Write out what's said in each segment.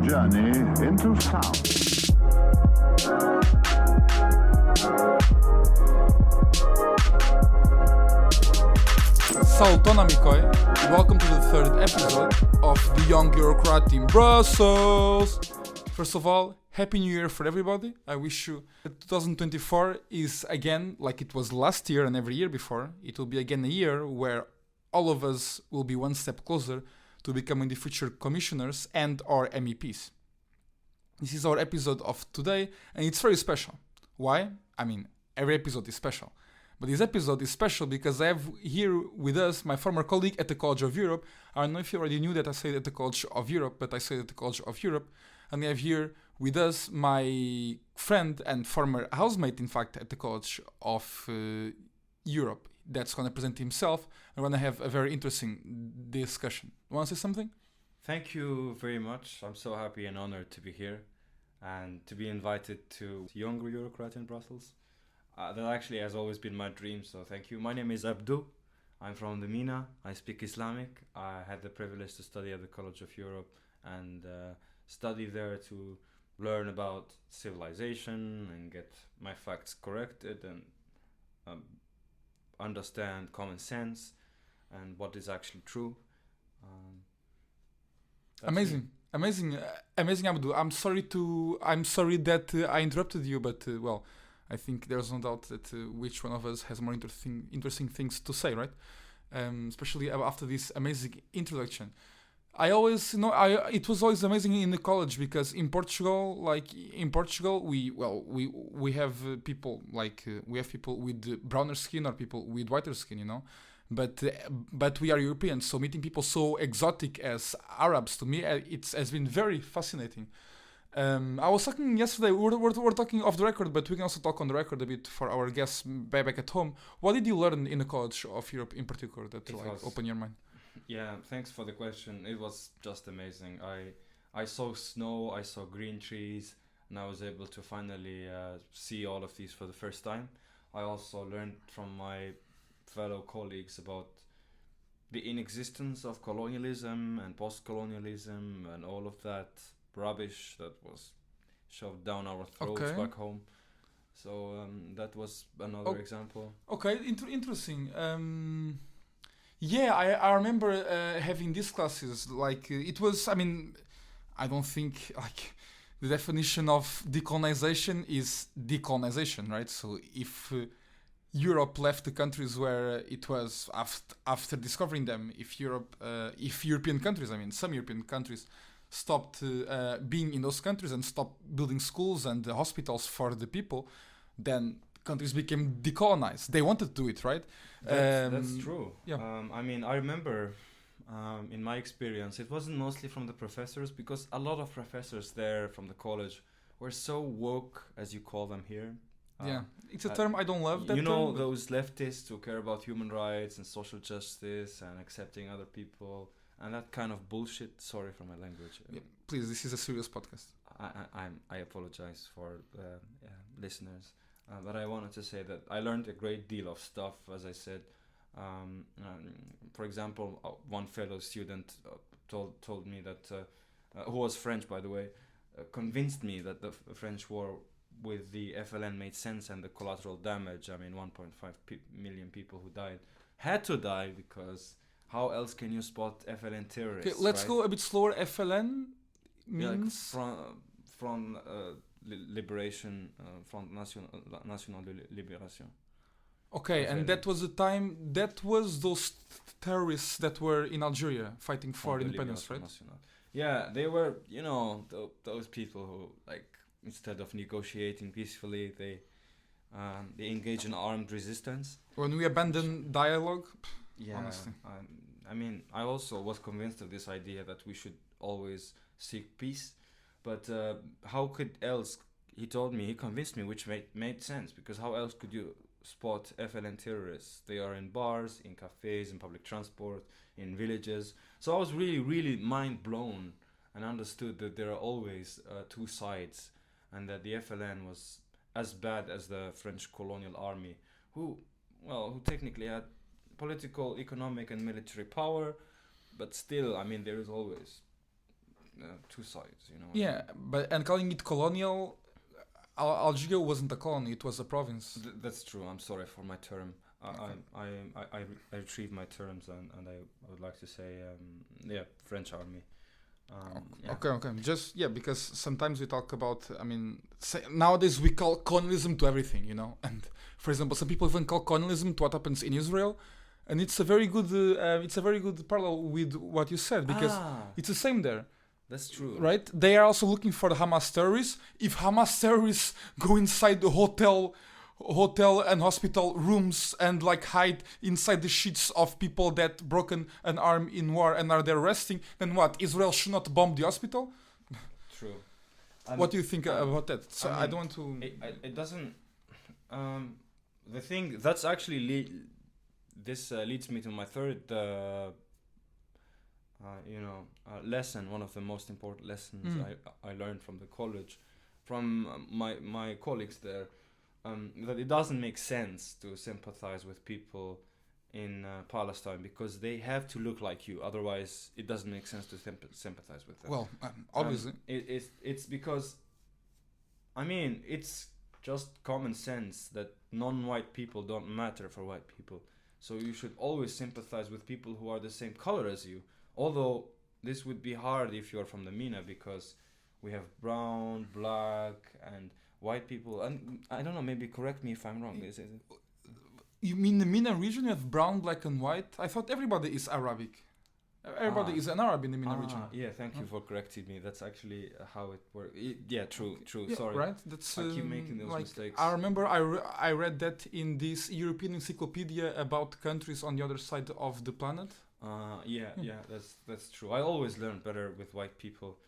journey into sound. Salutona Mikoi, welcome to the third episode of the Young Bureaucrat in Brussels. First of all, Happy New Year for everybody. I wish you 2024 is again, like it was last year and every year before, it will be again a year where all of us will be one step closer to becoming the future commissioners and or MEPs. This is our episode of today and it's very special. Why? I mean, every episode is special. But this episode is special because I have here with us my former colleague at the College of Europe. I don't know if you already knew that I say at the College of Europe, but I say at the College of Europe. And I have here with us my friend and former housemate, in fact, at the College of Europe. That's going to present himself. And we're going to have a very interesting discussion. Want to say something? Thank you very much. I'm so happy and honored to be here and to be invited to Young Bureaucrat in Brussels. That actually has always been my dream, so thank you. My name is Abdou. I'm from the MENA. I speak Islamic. I had the privilege to study at the College of Europe and study there to learn about civilization and get my facts corrected and understand common sense and what is actually true. Amazing, Abdou. I'm sorry that I interrupted you, but well, I think there's no doubt that which one of us has more interesting things to say, right? Especially after this amazing introduction. I always, it was always amazing in the college because in Portugal, we have people with browner skin or people with whiter skin, but we are Europeans, so meeting people so exotic as Arabs, to me, it has been very fascinating. I was talking yesterday, we're talking off the record, but we can also talk on the record a bit for our guests back at home. What did you learn in the College of Europe in particular that opened your mind? Yeah, thanks for the question. It was just amazing. I saw snow, I saw green trees, and I was able to finally see all of these for the first time. I also learned from my fellow colleagues about the inexistence of colonialism and post-colonialism and all of that rubbish that was shoved down our throats back home. So that was another example. Okay, interesting. I remember having these classes. Like it was. I mean, I don't think like the definition of decolonization is decolonization, right? So if Europe left the countries where it was after discovering them, if European countries, some European countries stopped being in those countries and stopped building schools and hospitals for the people, then countries became decolonized. They wanted to do it, right? That's true. Yeah. I remember in my experience, it wasn't mostly from the professors because a lot of professors there from the college were so woke, as you call them here. It's a term I don't love. That term, those leftists who care about human rights and social justice and accepting other people. And that kind of bullshit. Sorry for my language. Yeah, please, this is a serious podcast. I apologize for listeners, but I wanted to say that I learned a great deal of stuff. As I said, for example, one fellow student told me that who was French, by the way, convinced me that the French war with the FLN made sense and the collateral damage. 1.5 million people who had to die because. How else can you spot FLN terrorists? Okay, let's go a bit slower. FLN means Front Liberation, Front National Liberation. Okay, FLN. And that was the time. That was those terrorists that were in Algeria fighting for independence, right? National. Yeah, they were. Those people who, like, instead of negotiating peacefully, they engage in armed resistance. When we abandon dialogue. Yeah, honestly. I also was convinced of this idea that we should always seek peace, but how could else? He convinced me, which made sense, because how else could you spot FLN terrorists? They are in bars, in cafes, in public transport, in villages. So I was really, really mind blown and understood that there are always two sides, and that the FLN was as bad as the French colonial army, who technically had political, economic, and military power, but still, there is always two sides, you know. Yeah, but and calling it colonial, Algeria wasn't a colony; it was a province. That's true. I'm sorry for my term. I retrieve my terms, and I would like to say, French army. Okay. Just because sometimes we talk about. I mean, nowadays we call colonialism to everything, you know. And for example, some people even call colonialism to what happens in Israel, and it's a very good parallel with what you said because it's the same there. That's true. Right? They are also looking for the Hamas terrorists. If Hamas terrorists go inside the hotel and hospital rooms and like hide inside the sheets of people that broken an arm in war and are there resting, then what? Israel should not bomb the hospital? True. What do you think about that? So I don't want to. It doesn't. The thing that's actually this leads me to my third. Lesson, one of the most important lessons I learned from the college, from my colleagues there, that it doesn't make sense to sympathize with people in Palestine because they have to look like you, otherwise it doesn't make sense to sympathize with them. Well, obviously. It's because, I mean, it's just common sense that non-white people don't matter for white people. So you should always sympathize with people who are the same color as you. Although this would be hard if you're from the MENA because we have brown, black, and white people. And I don't know, maybe correct me if I'm wrong. Is it? You mean the MENA region? You have brown, black, and white? I thought everybody is Arabic. Everybody is an Arab in the MENA region. Yeah, thank you for correcting me. That's actually how it works. True. Yeah, sorry. Right? That's, I keep making those mistakes. I remember I read that in this European encyclopedia about countries on the other side of the planet. That's true. I always learn better with white people,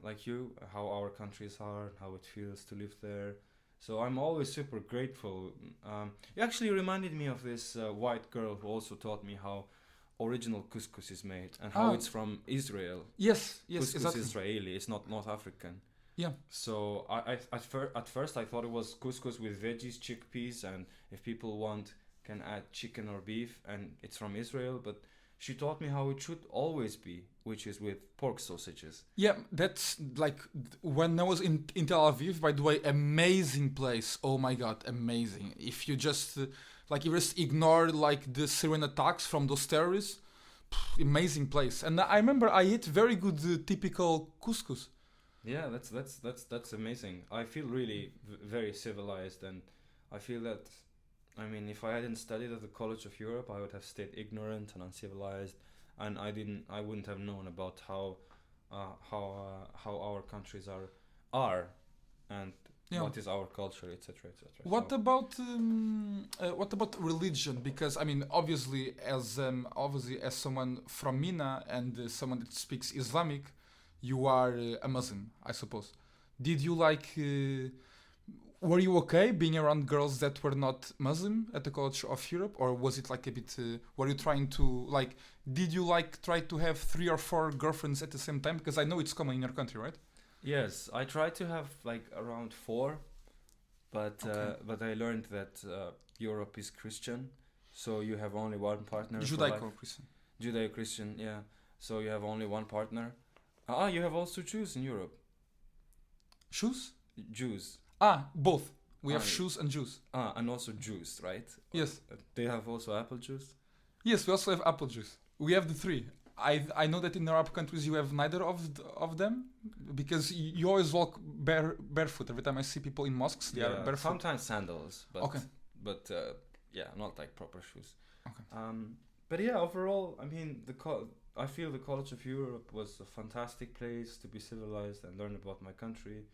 like you, how our countries are, how it feels to live there. So I'm always super grateful. You actually reminded me of this white girl who also taught me how original couscous is made and how it's from Israel. Yes, couscous exactly. is Israeli. It's not North African. Yeah. So I at first I thought it was couscous with veggies, chickpeas, and if people want can add chicken or beef, and it's from Israel. But she taught me how it should always be, which is with pork sausages. Yeah, that's like when I was in Tel Aviv, by the way, amazing place. Oh my God, amazing. If you just ignore like the Syrian attacks from those terrorists, amazing place. And I remember I ate very good typical couscous. Yeah, that's amazing. I feel really very civilized, and I feel that, I mean, if I hadn't studied at the College of Europe, I would have stayed ignorant and uncivilized, and I wouldn't have known about how our countries are, and what is our culture, etc., etc. What about religion? Because I mean, obviously, as someone from MENA and someone that speaks Islamic, you are a Muslim, I suppose. Did you were you okay being around girls that were not Muslim at the College of Europe, or was it like a bit? Were you trying to Did you try to have 3 or 4 girlfriends at the same time? Because I know it's common in your country, right? Yes, I tried to have around 4, but I learned that Europe is Christian, so you have only one partner. Judaico-Christian. Judeo-Christian, yeah. So you have only one partner. You have also Jews in Europe. Shoes? Jews. Both. We have shoes and Jews. And also juice, right? Yes. They have also apple juice? Yes, we also have apple juice. We have the 3. I know that in Arab countries you have neither of them, because you always walk barefoot. Every time I see people in mosques, they are barefoot. Sometimes sandals, but okay. But not like proper shoes. Okay. But yeah, overall, I mean, I feel the College of Europe was a fantastic place to be civilized and learn about my country,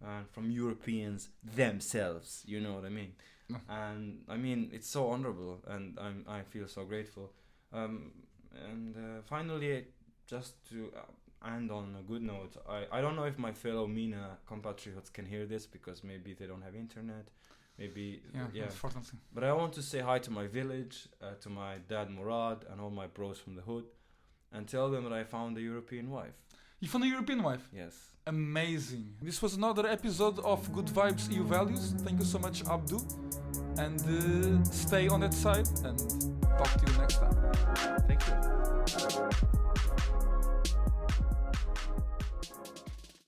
and from Europeans themselves. You know what I mean? No. And I mean, it's so honorable, and I feel so grateful. And finally, just to end on a good note, I don't know if my fellow MENA compatriots can hear this because maybe they don't have internet, maybe unfortunately. But I want to say hi to my village, to my dad Murad, and all my bros from the hood, and tell them that I found a European wife. You found a European wife? Yes. Amazing. This was another episode of Good Vibes, EU Values. Thank you so much, Abdu, and stay on that side, and talk to you